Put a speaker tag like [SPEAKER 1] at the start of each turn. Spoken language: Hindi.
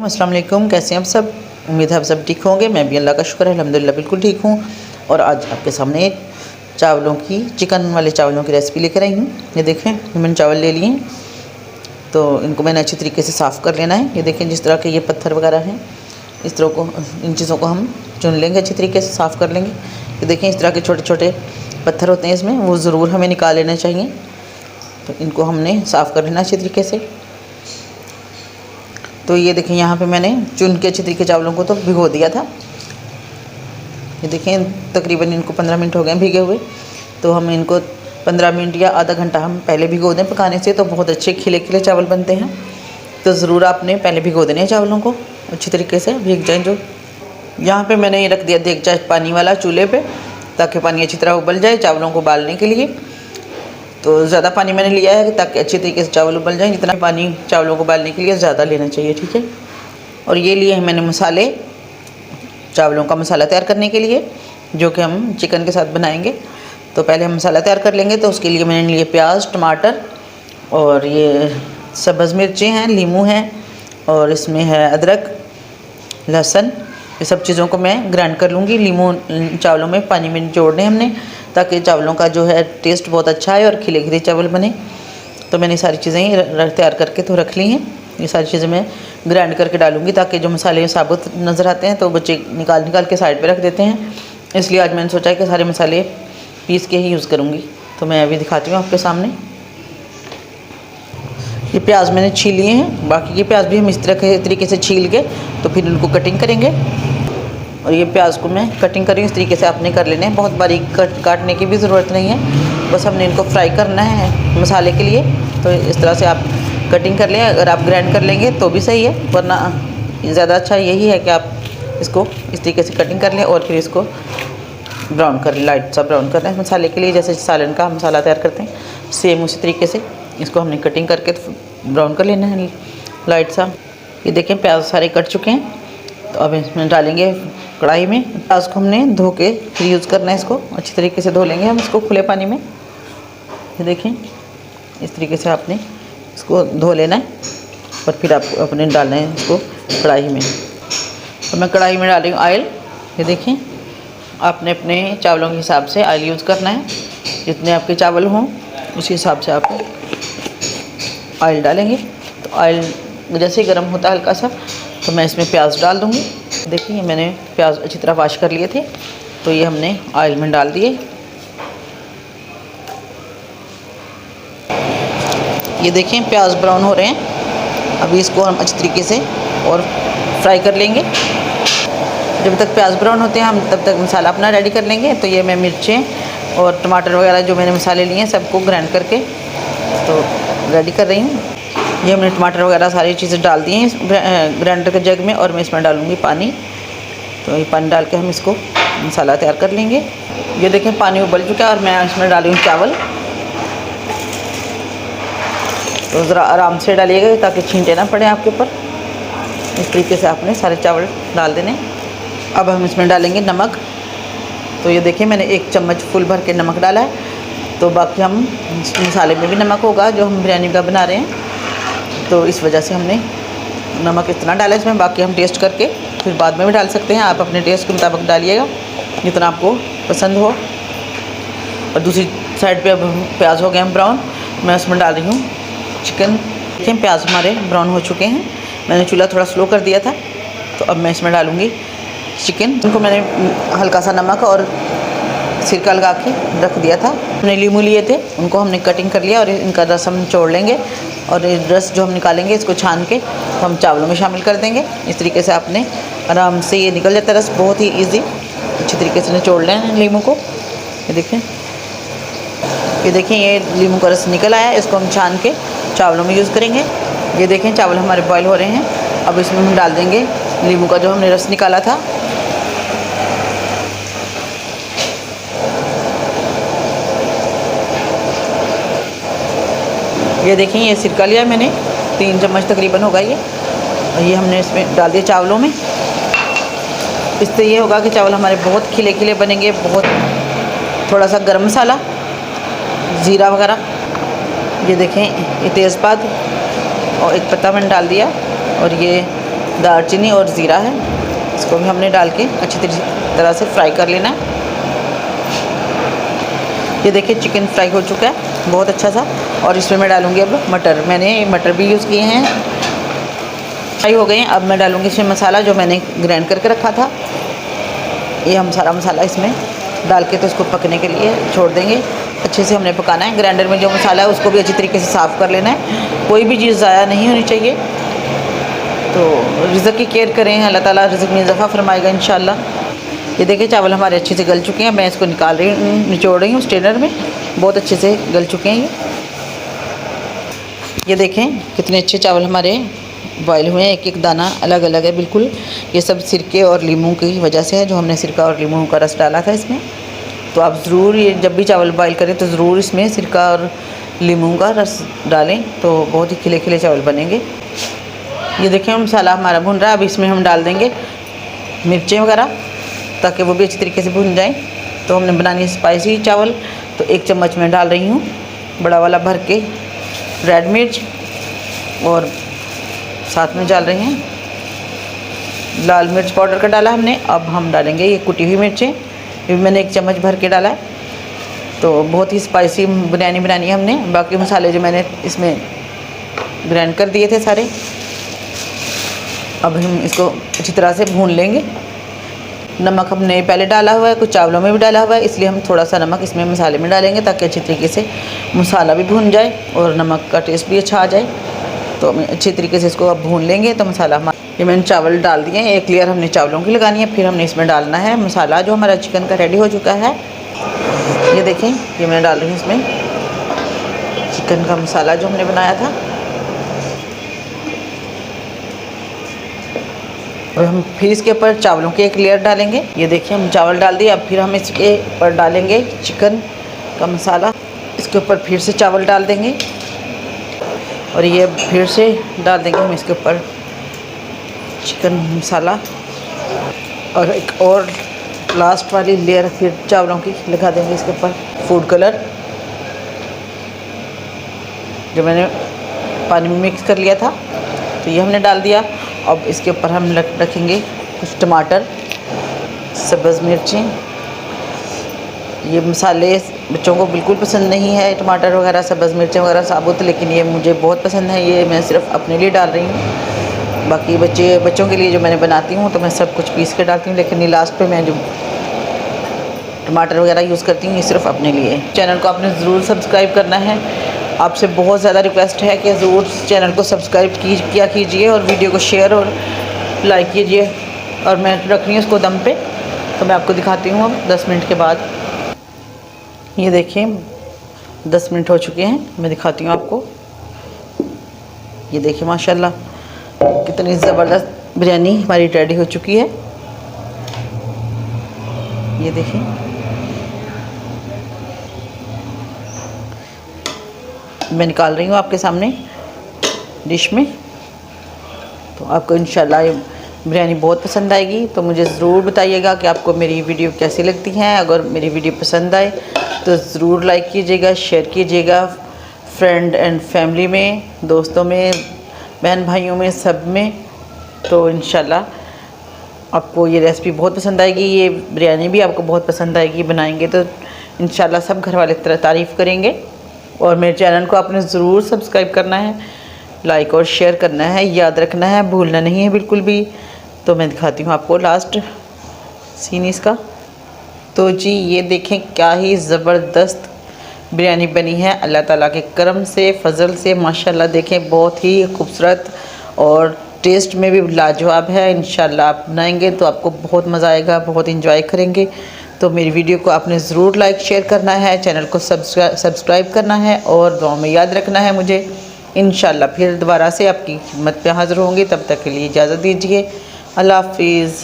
[SPEAKER 1] अस्सलाम वालेकुम, कैसे हैं आप सब। उम्मीद है आप सब ठीक होंगे। मैं भी अल्लाह का शुक्र है अल्हम्दुलिल्लाह बिल्कुल ठीक हूँ। और आज आपके सामने चावलों की चिकन वाले चावलों की रेसिपी लेकर आई हूँ। ये देखें, मैंने चावल ले लिए हैं, तो इनको मैंने अच्छी तरीके से साफ़ कर लेना है। ये देखें, जिस तरह के ये पत्थर वगैरह हैं, इस तरह को इन चीज़ों को हम चुन लेंगे, अच्छी तरीके से साफ़ कर लेंगे। ये देखें, इस तरह के छोटे छोटे पत्थर होते हैं इसमें, वो ज़रूर हमें निकाल लेना चाहिए। तो इनको हमने साफ़ कर लेना अच्छी तरीके से। तो ये देखें, यहाँ पे मैंने चुन के अच्छी तरीके चावलों को तो भिगो दिया था। ये देखें, तकरीबन इनको 15 मिनट हो गए भीगे हुए। तो हम इनको 15 मिनट या आधा घंटा हम पहले भिगो दें पकाने से, तो बहुत अच्छे खिले खिले चावल बनते हैं। तो ज़रूर आपने पहले भिगो देने हैं चावलों को, अच्छी तरीके से भीग जाएँ। जो यहाँ पे मैंने ये रख दिया देगचा पानी वाला चूल्हे पे, ताकि पानी अच्छी तरह उबल जाए चावलों को उबालने के लिए। तो ज़्यादा पानी मैंने लिया है ताकि अच्छी तरीके से चावल उबल जाएँ। जितना पानी चावलों को उबालने के लिए ज़्यादा लेना चाहिए, ठीक है। और ये लिए हैं मैंने मसाले, चावलों का मसाला तैयार करने के लिए, जो कि हम चिकन के साथ बनाएंगे। तो पहले हम मसाला तैयार कर लेंगे। तो उसके लिए मैंने लिए प्याज, टमाटर और ये सब्ज़ मिर्चें हैं, लीमू है, और इसमें है अदरक, लहसुन। ये सब चीज़ों को मैं ग्राइंड कर लूँगी। लीमू चावलों में पानी में जोड़ने हमने, ताकि चावलों का जो है टेस्ट बहुत अच्छा है और खिले खिले चावल बने। तो मैंने सारी चीज़ें तैयार करके तो रख ली हैं। ये सारी चीज़ें मैं ग्राइंड करके डालूँगी, ताकि जो मसाले साबुत नज़र आते हैं तो बच्चे निकाल के साइड पे रख देते हैं। इसलिए आज मैंने सोचा है कि सारे मसाले पीस के ही यूज़ करूँगी। तो मैं अभी दिखाती हूँ आपके सामने। ये प्याज मैंने छील लिए हैं, बाकी ये प्याज भी हम इस तरह के तरीके से छील के तो फिर इनको कटिंग करेंगे। और ये प्याज को मैं कटिंग करी इस तरीके से आपने कर लेने हैं, बहुत बारीक काटने की भी ज़रूरत नहीं है, बस हमने इनको फ्राई करना है मसाले के लिए। तो इस तरह से आप कटिंग कर लें। अगर आप ग्राइंड कर लेंगे तो भी सही है, वरना ज़्यादा अच्छा यही है कि आप इसको इस तरीके से कटिंग कर लें और फिर इसको ब्राउन कर लें, लाइट सा ब्राउन कर लें मसाले के लिए। जैसे सालन का मसाला तैयार करते हैं सेम उसी तरीके से इसको हमने कटिंग करके ब्राउन कर लेना है लाइट सा। ये देखें, प्याज सारे कट चुके हैं। तो अब इसमें डालेंगे कढ़ाई में। प्याज को हमने धो के फिर यूज़ करना है, इसको अच्छी तरीके से धो लेंगे हम इसको खुले पानी में। ये देखें, इस तरीके से आपने इसको धो लेना है और फिर आप अपने डालना है इसको कढ़ाई में। तो मैं कढ़ाई में डाल रही हूँ ऑयल। ये देखें, आपने अपने चावलों के हिसाब से ऑयल यूज़ करना है, जितने आपके चावल हों उसी हिसाब से आप ऑयल डालेंगे। तो ऑयल जैसे ही गर्म होता है हल्का सा, तो मैं इसमें प्याज डाल दूँगी। देखिए, मैंने प्याज अच्छी तरह वॉश कर लिए थे, तो ये हमने ऑयल में डाल दिए। ये देखें, प्याज ब्राउन हो रहे हैं। अभी इसको हम अच्छी तरीके से और फ्राई कर लेंगे। जब तक प्याज ब्राउन होते हैं हम तब तक मसाला अपना रेडी कर लेंगे। तो ये मैं मिर्चें और टमाटर वगैरह जो मैंने मसाले लिए हैं सबको ग्राइंड करके तो रेडी कर रही हूँ। ये हमने टमाटर वगैरह सारी चीज़ें डाल दी हैं ग्राइंडर के जग में, और मैं इसमें डालूँगी पानी। तो ये पानी डाल के हम इसको मसाला तैयार कर लेंगे। ये देखें, पानी उबल चुका है और मैं इसमें डाली हूँ चावल। तो ज़रा आराम से डालिएगा ताकि छींटे ना पड़े आपके ऊपर। इस तरीके से आपने सारे चावल डाल देने। अब हम इसमें डालेंगे नमक। तो ये देखिए, मैंने 1 चम्मच फुल भर के नमक डाला है। तो बाकी हम मसाले में भी नमक होगा जो हम बिरयानी का बना रहे हैं, तो इस वजह से हमने नमक इतना डाला इसमें। बाकी हम टेस्ट करके फिर बाद में भी डाल सकते हैं, आप अपने टेस्ट के मुताबिक डालिएगा जितना आपको पसंद हो। और दूसरी साइड पे अब प्याज हो गए हैं ब्राउन, मैं उसमें डाल रही हूँ चिकन। देखिए, प्याज हमारे ब्राउन हो चुके हैं। मैंने चूल्हा थोड़ा स्लो कर दिया था। तो अब मैं इसमें डालूँगी चिकन। इनको मैंने हल्का सा नमक और सिरका लगा के रख दिया था। हमने लीमू लिए थे, उनको हमने कटिंग कर लिया और इनका रस हम निचोड़ लेंगे। और ये रस जो हम निकालेंगे इसको छान के तो हम चावलों में शामिल कर देंगे। इस तरीके से आपने आराम से ये निकल जाता है रस, बहुत ही ईजी। अच्छी तरीके से निचोड़ लें लीमू को। ये देखें, ये लीमू का रस निकल आया है। इसको हम छान के चावलों में यूज़ करेंगे। ये देखें, चावल हमारे बॉयल हो रहे हैं। अब इसमें हम डाल देंगे लीमू का जो हमने रस निकाला था। ये देखें, ये सिरका लिया मैंने 3 चम्मच तकरीबन होगा ये, और ये हमने इसमें डाल दिया चावलों में। इससे ये होगा कि चावल हमारे बहुत खिले खिले बनेंगे। बहुत थोड़ा सा गरम मसाला, ज़ीरा वगैरह, ये देखें, ये तेज़पात और एक पत्ता मैंने डाल दिया, और ये दालचीनी और ज़ीरा है, इसको भी हमने डाल के अच्छी तरह से फ्राई कर लेना है। ये देखिए चिकन फ्राई हो चुका है बहुत अच्छा सा। और इसमें मैं डालूँगी अब मटर। मैंने मटर भी यूज़ किए हैं, फ्राई हो गए हैं। अब मैं डालूँगी इसमें मसाला जो मैंने ग्राइंड करके रखा था। ये हम सारा मसाला इसमें डाल के तो इसको पकने के लिए छोड़ देंगे। अच्छे से हमने पकाना है। ग्राइंडर में जो मसाला है उसको भी अच्छी तरीके से साफ़ कर लेना है, कोई भी चीज़ ज़ाया नहीं होनी चाहिए। तो रिज़्क़ की केयर करें, अल्लाह ताला रिज़्क़ में इज़ाफ़ा फरमाएगा इंशाल्लाह। ये देखिए चावल हमारे अच्छे से गल चुके हैं। मैं इसको निकाल रही हूँ, निचोड़ रही हूँ स्ट्रेनर में। बहुत अच्छे से गल चुके हैं ये देखें कितने अच्छे चावल हमारे बॉयल हुए हैं। एक एक दाना अलग अलग है बिल्कुल। ये सब सिरके और लीमू की वजह से है, जो हमने सिरका और लीमू का रस डाला था इसमें। तो आप ज़रूर ये जब भी चावल बॉयल करें तो ज़रूर इसमें सिरका और लीमू का रस डालें, तो बहुत ही खिले खिले चावल बनेंगे। ये देखें मसाला हमारा भुन रहा है। अब इसमें हम डाल देंगे मिर्चें वगैरह, ताकि वो भी अच्छी तरीके से भुन जाएं। तो हमने बनानी है स्पाइसी चावल, तो 1 चम्मच मैं डाल रही हूँ बड़ा वाला भर के रेड मिर्च, और साथ में डाल रहे हैं लाल मिर्च पाउडर का डाला हमने। अब हम डालेंगे ये कुटी हुई मिर्चें, ये भी मैंने 1 चम्मच भर के डाला है। तो बहुत ही स्पाइसी बिरयानी बनानी है हमने। बाकी मसाले जो मैंने इसमें ग्राइंड कर दिए थे सारे, अब हम इसको अच्छी तरह से भून लेंगे। नमक हमने पहले डाला हुआ है, कुछ चावलों में भी डाला हुआ है, इसलिए हम थोड़ा सा नमक इसमें मसाले में डालेंगे ताकि अच्छी तरीके से मसाला भी भून जाए और नमक का टेस्ट भी अच्छा आ जाए। तो हम अच्छी तरीके से इसको अब भून लेंगे। तो मसाला हमारा, ये मैंने चावल डाल दिए हैं, 1 लेयर हमने चावलों की लगानी है। फिर हमने इसमें डालना है मसाला जो हमारा चिकन का रेडी हो चुका है। ये देखें ये मैं डाल रही हूँ इसमें चिकन का मसाला जो हमने बनाया था। और हम फिर इसके ऊपर चावलों के 1 लेयर डालेंगे। ये देखिए हम चावल डाल दिए। अब फिर हम इसके ऊपर डालेंगे चिकन का मसाला। इसके ऊपर फिर से चावल डाल देंगे और ये फिर से डाल देंगे हम इसके ऊपर चिकन मसाला। और एक और लास्ट वाली लेयर फिर चावलों की लगा देंगे इसके ऊपर। फूड कलर जो मैंने पानी में मिक्स कर लिया था, तो ये हमने डाल दिया। अब इसके ऊपर हम रखेंगे कुछ टमाटर, सब्ज़ मिर्चें। ये मसाले बच्चों को बिल्कुल पसंद नहीं है, टमाटर वगैरह सब्ज़ मिर्चें वगैरह साबुत, लेकिन ये मुझे बहुत पसंद है। ये मैं सिर्फ अपने लिए डाल रही हूँ। बाकी बच्चों के लिए जो मैंने बनाती हूँ तो मैं सब कुछ पीस के डालती हूँ, लेकिन ये लास्ट पे मैं जो टमाटर वगैरह यूज़ करती हूँ ये सिर्फ अपने लिए। चैनल को आपने ज़रूर सब्सक्राइब करना है। आपसे बहुत ज़्यादा रिक्वेस्ट है कि ज़रूर चैनल को सब्सक्राइब किया कीजिए और वीडियो को शेयर और लाइक कीजिए। और मैं रख रही हूँ उसको दम पे, तो मैं आपको दिखाती हूँ अब 10 मिनट के बाद। ये देखिए 10 मिनट हो चुके हैं, मैं दिखाती हूँ आपको। ये देखिए माशाल्लाह कितनी ज़बरदस्त बिरयानी हमारी रेडी हो चुकी है। ये देखिए मैं निकाल रही हूँ आपके सामने डिश में। तो आपको इंशाल्लाह ये बिरयानी बहुत पसंद आएगी। तो मुझे ज़रूर बताइएगा कि आपको मेरी वीडियो कैसी लगती हैं। अगर मेरी वीडियो पसंद आए तो ज़रूर लाइक कीजिएगा, शेयर कीजिएगा फ्रेंड एंड फैमिली में, दोस्तों में, बहन भाइयों में, सब में। तो इंशाल्लाह आपको ये रेसिपी बहुत पसंद आएगी। ये बिरयानी भी आपको बहुत पसंद आएगी। बनाएंगे तो इंशाल्लाह सब घर वाले तारीफ़ करेंगे। और मेरे चैनल को आपने ज़रूर सब्सक्राइब करना है, लाइक और शेयर करना है, याद रखना है, भूलना नहीं है बिल्कुल भी। तो मैं दिखाती हूँ आपको लास्ट सीन इसका। तो जी ये देखें क्या ही ज़बरदस्त बिरयानी बनी है अल्लाह ताला के करम से, फ़ज़ल से। माशाल्लाह देखें बहुत ही खूबसूरत और टेस्ट में भी लाजवाब है। इंशाल्लाह आप बनाएंगे तो आपको बहुत मज़ा आएगा, बहुत इंजॉय करेंगे। तो मेरी वीडियो को आपने ज़रूर लाइक शेयर करना है, चैनल को सब्सक्राइब करना है और दुआ में याद रखना है मुझे। इंशाल्लाह फिर दोबारा से आपकी खिदमत पे हाज़िर होंगी। तब तक के लिए इजाज़त दीजिए। अल्लाह हाफ़िज़।